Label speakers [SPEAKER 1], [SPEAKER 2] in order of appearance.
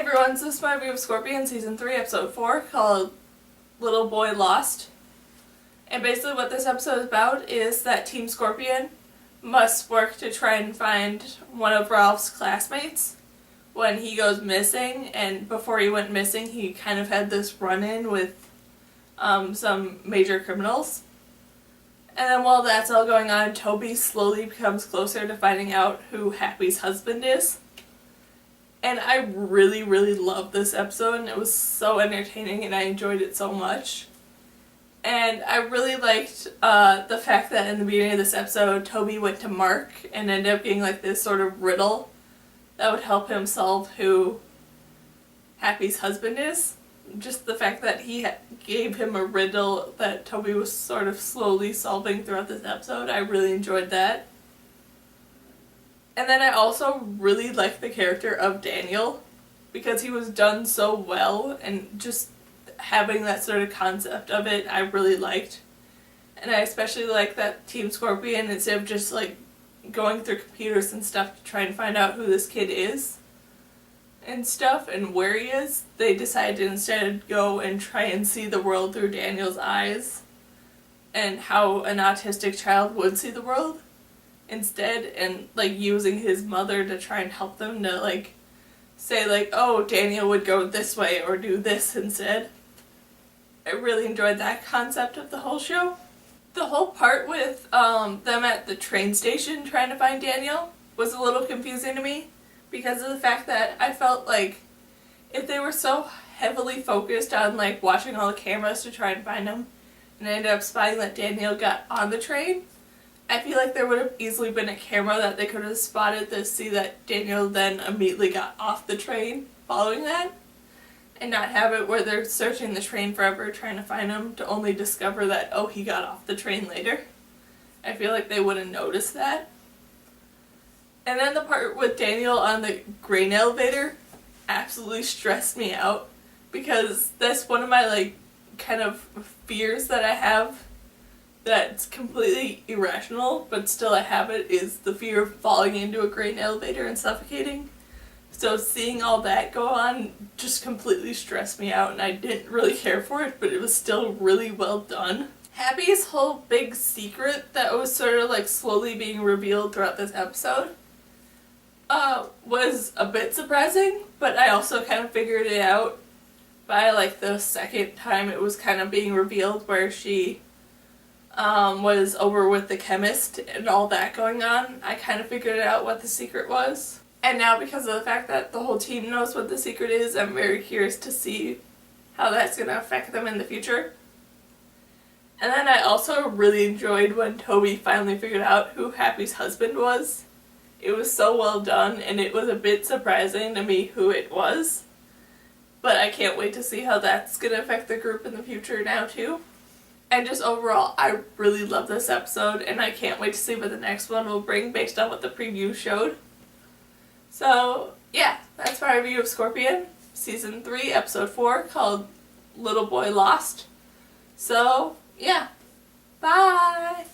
[SPEAKER 1] everyone, so this is my review of Scorpion Season 3, Episode 4, called Little Boy Lost. And basically what this episode is about is that Team Scorpion must work to try and find one of Ralph's classmates when he goes missing, and before he went missing he kind of had this run-in with some major criminals. And then while that's all going on, Toby slowly becomes closer to finding out who Happy's husband is. And I really, really loved this episode, and it was so entertaining, and I enjoyed it so much. And I really liked the fact that in the beginning of this episode, Toby went to Mark and ended up getting like this sort of riddle that would help him solve who Happy's husband is. Just the fact that he gave him a riddle that Toby was sort of slowly solving throughout this episode, I really enjoyed that. And then I also really liked the character of Daniel because he was done so well, and just having that sort of concept of it I really liked. And I especially like that Team Scorpion, instead of just like going through computers and stuff to try and find out who this kid is and stuff and where he is, they decided to instead go and try and see the world through Daniel's eyes and how an autistic child would see the world instead, and like using his mother to try and help them to like say like, oh, Daniel would go this way or do this instead. I really enjoyed that concept of the whole show. The whole part with them at the train station trying to find Daniel was a little confusing to me because of the fact that I felt like if they were so heavily focused on like watching all the cameras to try and find him and ended up spotting that Daniel got on the train, I feel like there would have easily been a camera that they could have spotted to see that Daniel then immediately got off the train following that, and not have it where they're searching the train forever trying to find him to only discover that, oh, he got off the train later. I feel like they would have noticed that. And then the part with Daniel on the grain elevator absolutely stressed me out because that's one of my like kind of fears that I have that's completely irrational, but still I have it, is the fear of falling into a grain elevator and suffocating. So seeing all that go on just completely stressed me out, and I didn't really care for it, but it was still really well done. Happy's whole big secret that was sort of like slowly being revealed throughout this episode was a bit surprising, but I also kind of figured it out by like the second time it was kind of being revealed, where she was over with the chemist and all that going on. I kind of figured out what the secret was. And now, because of the fact that the whole team knows what the secret is, I'm very curious to see how that's going to affect them in the future. And then I also really enjoyed when Toby finally figured out who Happy's husband was. It was so well done, and it was a bit surprising to me who it was. But I can't wait to see how that's going to affect the group in the future now too. And just overall, I really love this episode, and I can't wait to see what the next one will bring based on what the preview showed. So, yeah, that's my review of Scorpion, Season 3, Episode 4, called Little Boy Lost. So, yeah. Bye!